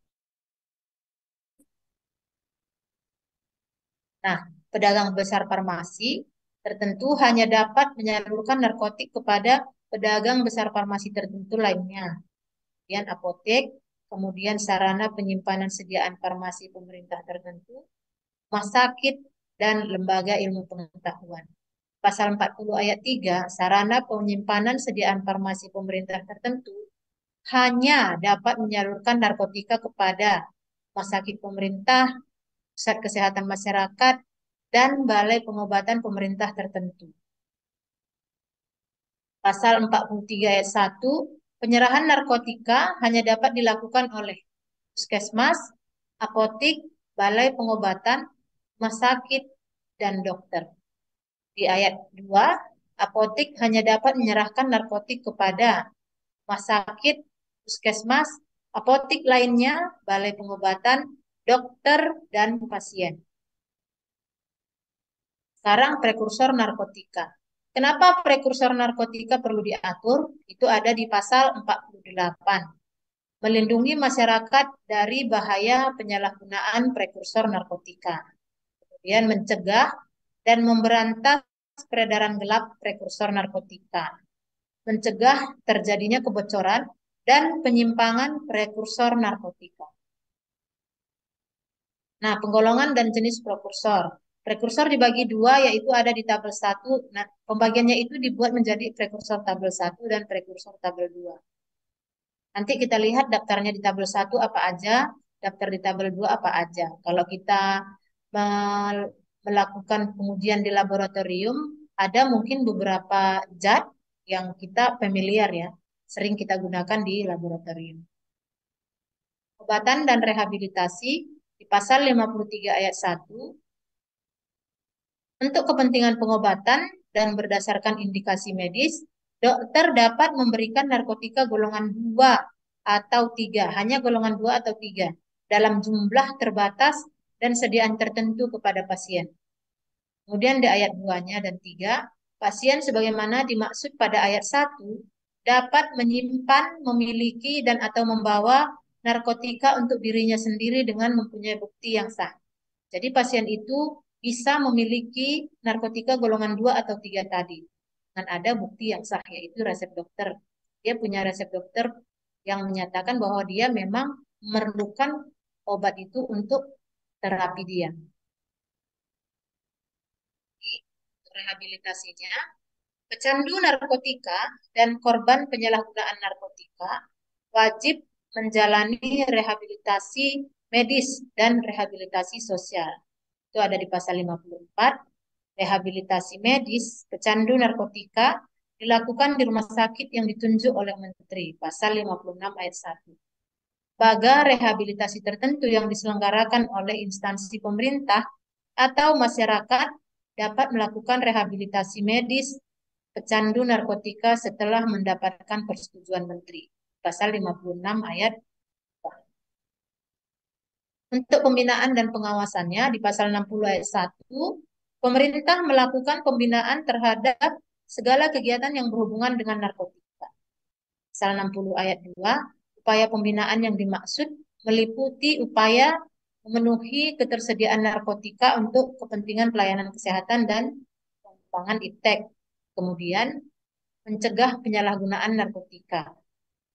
Nah, pedagang besar farmasi tertentu hanya dapat menyalurkan narkotik kepada pedagang besar farmasi tertentu lainnya. Kemudian apotek, kemudian sarana penyimpanan sediaan farmasi pemerintah tertentu, rumah sakit, dan lembaga ilmu pengetahuan. Pasal 40 ayat 3, sarana penyimpanan sediaan farmasi pemerintah tertentu hanya dapat menyalurkan narkotika kepada rumah sakit pemerintah, pusat kesehatan masyarakat, dan balai pengobatan pemerintah tertentu. Pasal 43 ayat 1, penyerahan narkotika hanya dapat dilakukan oleh puskesmas, apotik, balai pengobatan, rumah sakit, dan dokter. Di ayat 2, apotik hanya dapat menyerahkan narkotik kepada rumah sakit, puskesmas, apotik lainnya, balai pengobatan, dokter, dan pasien. Sekarang prekursor narkotika. Kenapa prekursor narkotika perlu diatur? Itu ada di pasal 48. Melindungi masyarakat dari bahaya penyalahgunaan prekursor narkotika. Kemudian mencegah dan memberantas peredaran gelap prekursor narkotika. Mencegah terjadinya kebocoran dan penyimpangan prekursor narkotika. Nah, penggolongan dan jenis prekursor. Prekursor dibagi dua, yaitu ada di tabel 1. Nah, pembagiannya itu dibuat menjadi prekursor tabel 1 dan prekursor tabel 2. Nanti kita lihat daftarnya di tabel 1 apa aja, daftar di tabel 2 apa aja. Kalau kita melakukan pengujian di laboratorium, ada mungkin beberapa zat yang kita familiar ya, sering kita gunakan di laboratorium. Obatan dan rehabilitasi di pasal 53 ayat 1, untuk kepentingan pengobatan dan berdasarkan indikasi medis, dokter dapat memberikan narkotika golongan 2 atau 3, hanya golongan 2 atau 3, dalam jumlah terbatas dan sediaan tertentu kepada pasien. Kemudian di ayat 2-nya dan 3, pasien sebagaimana dimaksud pada ayat 1 dapat menyimpan, memiliki, dan atau membawa narkotika untuk dirinya sendiri dengan mempunyai bukti yang sah. Jadi pasien itu bisa memiliki narkotika golongan 2 atau 3 tadi. Dan ada bukti yang sah, yaitu resep dokter. Dia punya resep dokter yang menyatakan bahwa dia memang memerlukan obat itu untuk terapi dia. Rehabilitasinya, pecandu narkotika dan korban penyalahgunaan narkotika wajib menjalani rehabilitasi medis dan rehabilitasi sosial. Itu ada di pasal 54. Rehabilitasi medis pecandu narkotika dilakukan di rumah sakit yang ditunjuk oleh Menteri. Pasal 56 ayat 1. Lembaga rehabilitasi tertentu yang diselenggarakan oleh instansi pemerintah atau masyarakat dapat melakukan rehabilitasi medis pecandu narkotika setelah mendapatkan persetujuan Menteri. Pasal 56 ayat 2. Untuk pembinaan dan pengawasannya di pasal 60 ayat 1, pemerintah melakukan pembinaan terhadap segala kegiatan yang berhubungan dengan narkotika. Pasal 60 ayat 2, upaya pembinaan yang dimaksud meliputi upaya memenuhi ketersediaan narkotika untuk kepentingan pelayanan kesehatan dan pengembangan iptek. Kemudian mencegah penyalahgunaan narkotika,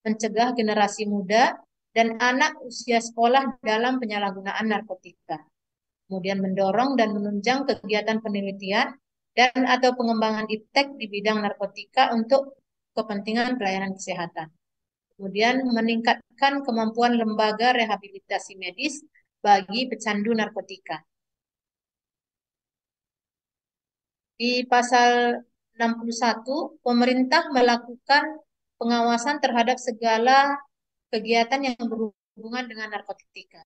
mencegah generasi muda dan anak usia sekolah dalam penyalahgunaan narkotika. Kemudian mendorong dan menunjang kegiatan penelitian dan atau pengembangan iptek di bidang narkotika untuk kepentingan pelayanan kesehatan. Kemudian meningkatkan kemampuan lembaga rehabilitasi medis bagi pecandu narkotika. Di pasal 61, pemerintah melakukan pengawasan terhadap segala kegiatan yang berhubungan dengan narkotika.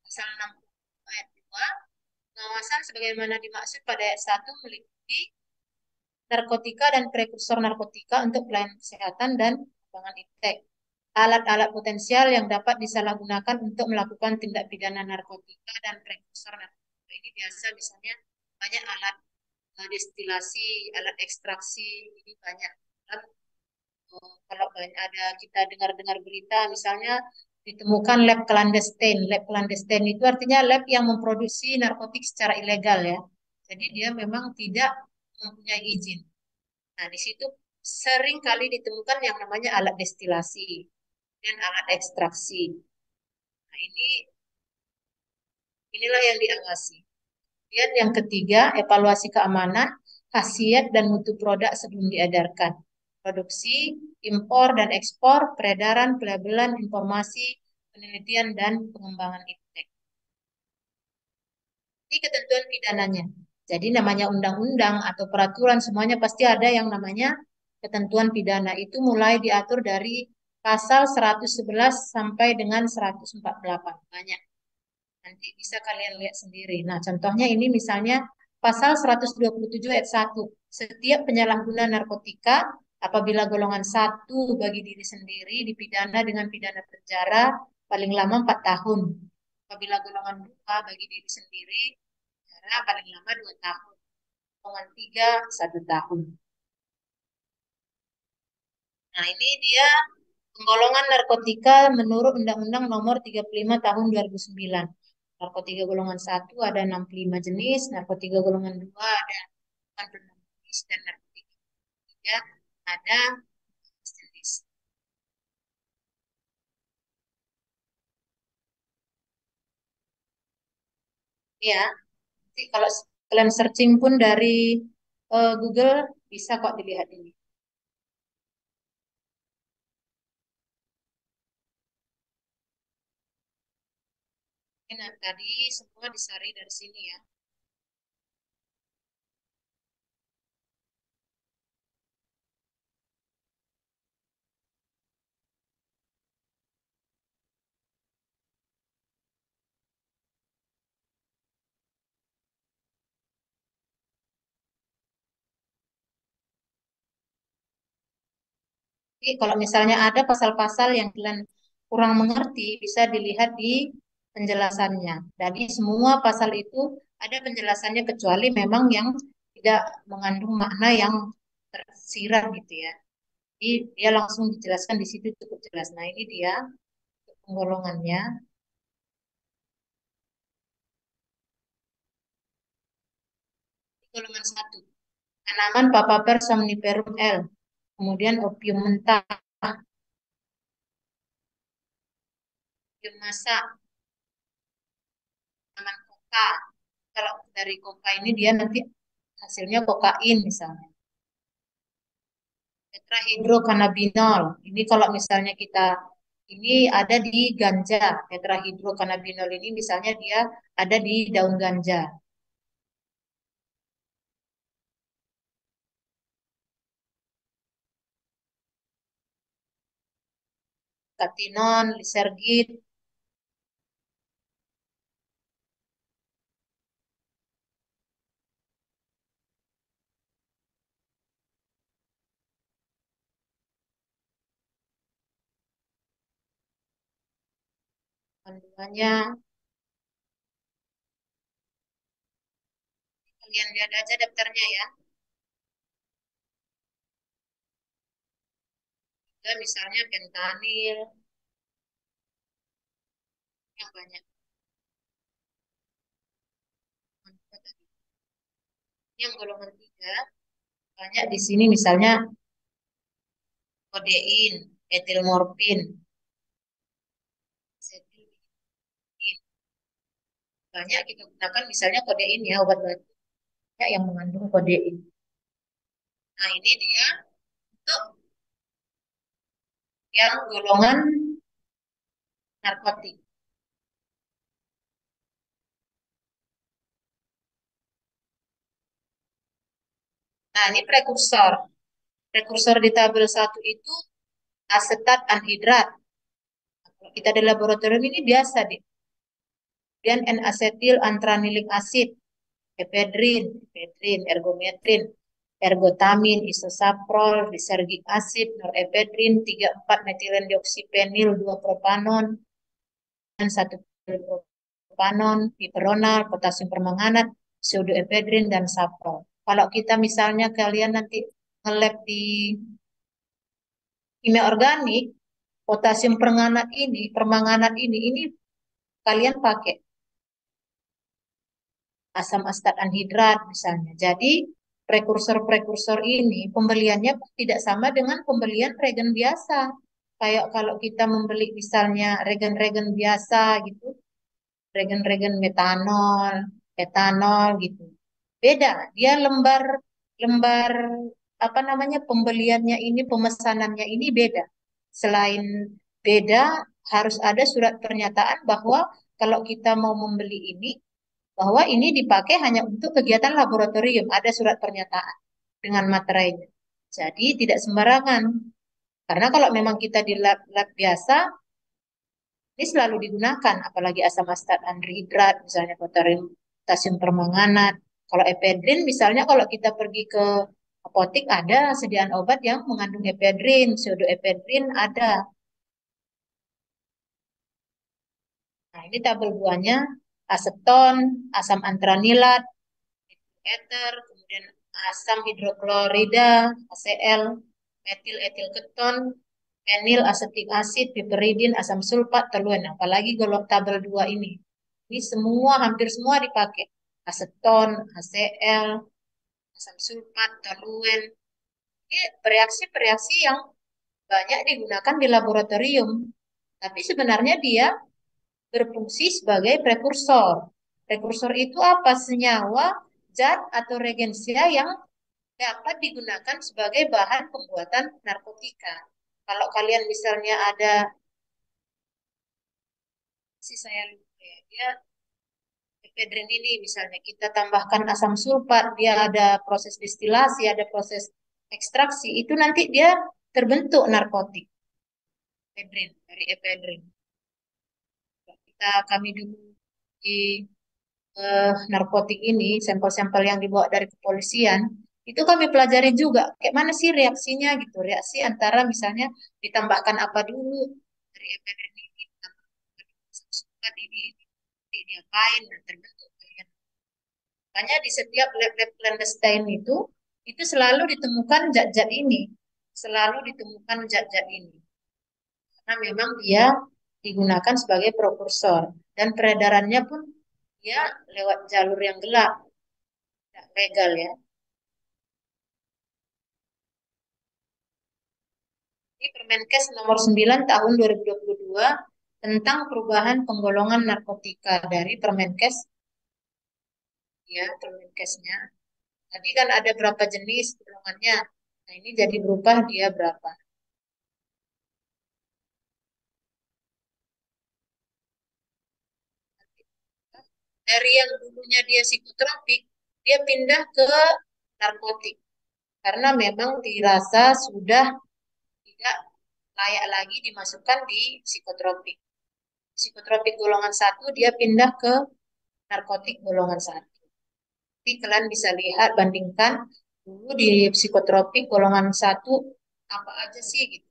Pasal 60 ayat 2, pengawasan sebagaimana dimaksud pada ayat 1 meliputi narkotika dan prekursor narkotika untuk pelayanan kesehatan dan pengembangan iptek. Alat-alat potensial yang dapat disalahgunakan untuk melakukan tindak pidana narkotika dan prekursor narkotika. Ini biasa misalnya banyak alat destilasi, alat ekstraksi, ini banyak. Kalau ada kita dengar-dengar berita, misalnya ditemukan lab clandestine. Lab clandestine itu artinya lab yang memproduksi narkotik secara ilegal ya. Jadi dia memang tidak mempunyai izin. Nah, di situ sering kali ditemukan yang namanya alat destilasi dan alat ekstraksi. Nah, inilah yang diawasi. Kemudian yang ketiga, evaluasi keamanan, khasiat dan mutu produk sebelum diedarkan. Produksi, impor dan ekspor, peredaran, pelabelan, informasi, penelitian dan pengembangan iptek. Ini ketentuan pidananya. Jadi namanya undang-undang atau peraturan semuanya pasti ada yang namanya ketentuan pidana. Itu mulai diatur dari pasal 111 sampai dengan 148. Banyak. Nanti bisa kalian lihat sendiri. Nah, contohnya ini misalnya pasal 127 ayat 1. Setiap penyalahguna narkotika apabila golongan 1 bagi diri sendiri dipidana dengan pidana penjara paling lama 4 tahun. Apabila golongan 2 bagi diri sendiri, penjara paling lama 2 tahun. Golongan 3, 1 tahun. Nah, ini dia penggolongan narkotika menurut Undang-Undang Nomor 35 Tahun 2009. Narkotika golongan 1 ada 65 jenis, narkotika golongan 2 ada 86 jenis, dan narkotika 3 ada 11 jenis. Ya, nanti kalau kalian searching pun dari Google bisa kok dilihat ini. Nah, tadi semua disari dari sini ya. Jadi kalau misalnya ada pasal-pasal yang kalian kurang mengerti, bisa dilihat di penjelasannya. Jadi semua pasal itu ada penjelasannya kecuali memang yang tidak mengandung makna yang tersirat gitu ya. Jadi dia langsung dijelaskan di situ cukup jelas. Nah ini dia penggolongannya. Golongan 1, tanaman Papaver somniferum L. Kemudian opium mentah, opium masak, tanaman koka. Kalau dari koka ini dia nanti hasilnya kokain misalnya. Tetrahidrokannabinol. Ini kalau misalnya kita ini ada di ganja. Tetrahidrokannabinol ini misalnya dia ada di daun ganja. Katinon, lisergid, kandungannya kalian lihat aja daftarnya ya. Ada misalnya fentanil yang banyak. Yang golongan 3 banyak di sini misalnya kodein, etilmorfin, setilin. Banyak kita gunakan misalnya kodein ya, obat batuk yang mengandung kodein. Nah, ini dia untuk yang golongan narkotik. Nah, ini prekursor. Prekursor di tabel 1 itu asetat anhidrat. Kalau kita di laboratorium ini biasa deh. Kemudian N-asetil antranilik asid, ephedrin, ergometrin, ergotamin, isosaprol, lisergic acid, norepinefrin, 3,4 metilen dioksipenil, 2 propanon, dan 1 propanon, piperonal, potasium permanganat, pseudoephedrin, dan saprol. Kalau kita misalnya kalian nanti nge-lab di kimia organik, potasium permanganat ini kalian pakai asam astat anhidrat misalnya. Jadi prekursor-prekursor ini pembeliannya tidak sama dengan pembelian regen biasa. Kayak kalau kita membeli misalnya regen-regen biasa gitu, regen-regen metanol, etanol gitu. Beda, dia lembar lembar apa namanya pembeliannya ini, pemesanannya ini beda. Selain beda, harus ada surat pernyataan bahwa kalau kita mau membeli ini, bahwa ini dipakai hanya untuk kegiatan laboratorium, ada surat pernyataan dengan materainya. Jadi tidak sembarangan. Karena kalau memang kita di lab biasa, ini selalu digunakan, apalagi asam astat anhidrat, misalnya potasium permanganat. Kalau ephedrin, misalnya kalau kita pergi ke apotik ada sediaan obat yang mengandung ephedrin, pseudoephedrin ada. Nah, ini tabel 2-nya aseton, asam antranilat, eter, kemudian asam hidroklorida, HCl, metil etil keton, penil, asetik asid, piperidin, asam sulfat, toluen. Apalagi kalau tabel 2 ini. Ini semua, hampir semua dipakai. Aseton, HCl, asam sulfat, toluen. Ini reaksi-reaksi yang banyak digunakan di laboratorium. Tapi sebenarnya dia berfungsi sebagai prekursor. Prekursor itu apa? Senyawa, zat, atau regensia yang dapat digunakan sebagai bahan pembuatan narkotika. Kalau kalian misalnya ada, saya lupa ya, dia ephedrin ini misalnya kita tambahkan asam sulfat, dia ada proses destilasi, ada proses ekstraksi, itu nanti dia terbentuk narkotik. Ephedrin, dari ephedrin. Kami dulu di narkotik ini, sampel-sampel yang dibawa dari kepolisian, itu kami pelajari juga, kayak mana sih reaksinya gitu, reaksi antara misalnya ditambahkan apa dulu dari ephedrin ini, ditambahkan ini diapain, dan terbentuk. Makanya di setiap lab-lab clandestine itu selalu ditemukan zat-zat ini, selalu ditemukan zat-zat ini, karena memang dia digunakan sebagai prekursor dan peredarannya pun dia lewat jalur yang gelap, tidak legal ya. Ini Permenkes nomor 9 tahun 2022 tentang perubahan penggolongan narkotika dari Permenkes, ya Permenkesnya. Tadi kan ada berapa jenis golongannya. Nah, ini jadi berubah dia berapa. Dari yang dulunya dia psikotropik, dia pindah ke narkotik. Karena memang dirasa sudah tidak layak lagi dimasukkan di psikotropik. Psikotropik golongan 1 dia pindah ke narkotik golongan 1. Jadi kalian bisa lihat, bandingkan dulu di psikotropik golongan 1 apa aja sih gitu.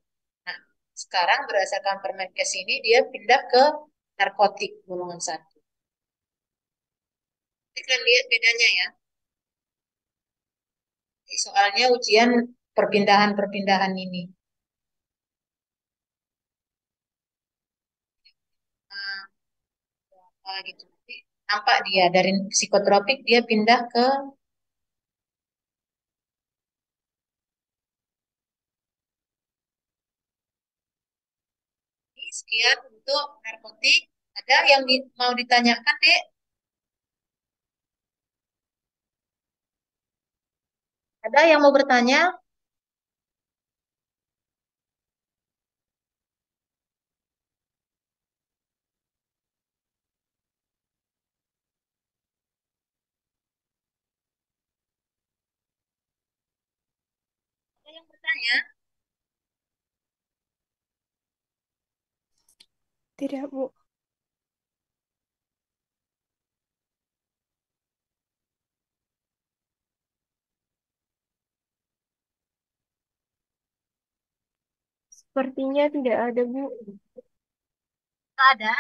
Nah, sekarang berdasarkan Permenkes ini dia pindah ke narkotik golongan 1. Jadi kalian lihat bedanya ya. Soalnya ujian perpindahan-perpindahan ini. gitu. Jadi, nampak dia dari psikotropik dia pindah ke ini. Sekian untuk narkotik. Ada yang mau ditanyakan, Dek? Ada yang mau bertanya? Ada yang bertanya? Tidak, Bu. Sepertinya tidak ada, Bu. Nggak ada.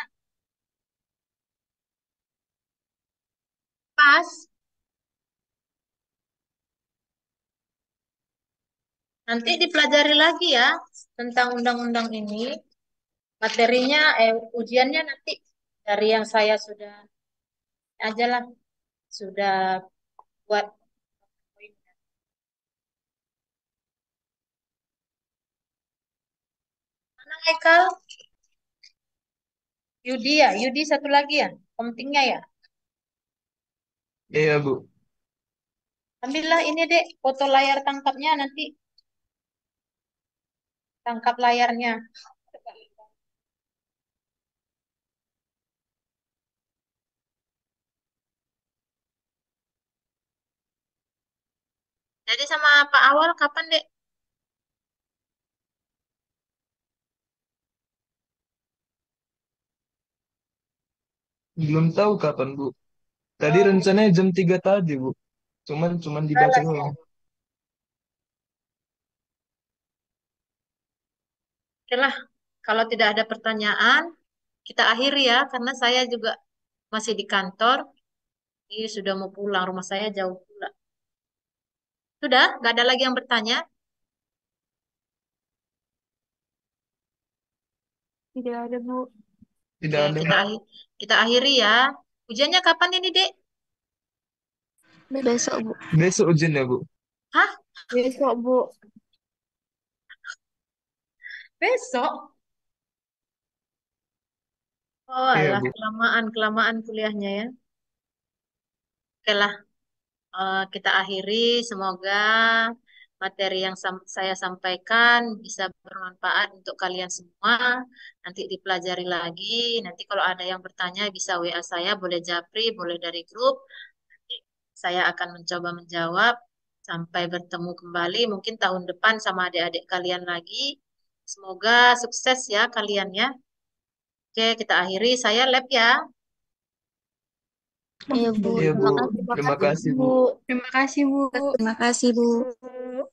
Pas. Nanti dipelajari lagi ya tentang undang-undang ini. Materinya, ujiannya nanti dari yang saya sudah aja lah, sudah buat. Mana Haikal? Yudi ya, Yudi satu lagi ya, pentingnya ya. Iya, Bu. Ambillah ini dek, foto layar tangkapnya nanti, tangkap layarnya. Jadi sama Pak Awal kapan dek? Belum tahu kapan, Bu. Tadi Oh, rencananya jam 3 tadi, Bu. Cuman dibaca salah ya. doang. Oke lah, kalau tidak ada pertanyaan, kita akhiri ya, karena saya juga masih di kantor. Ini sudah mau pulang, rumah saya jauh pula. Sudah, nggak ada lagi yang bertanya. Tidak ada, Bu. Tidak Oke, ada. kita akhiri ya. Ujiannya kapan ini, Dek? Besok, Bu. Besok ujiannya, Bu. Hah? Besok, Bu. Besok? Oh, Iya, alah, Bu. kelamaan kuliahnya ya. Oke lah, kita akhiri. Semoga materi yang saya sampaikan bisa bermanfaat untuk kalian semua. Nanti dipelajari lagi. Nanti kalau ada yang bertanya bisa WA saya, boleh Japri, boleh dari grup. Nanti saya akan mencoba menjawab. Sampai bertemu kembali mungkin tahun depan sama adik-adik kalian lagi. Semoga sukses ya kalian ya. Oke, kita akhiri. Saya lab ya. Iya, Bu. Iya, Bu. Terima kasih, Terima Bapak. kasih, Bu. Bu. Terima kasih, Bu. Terima kasih, Bu. Bu.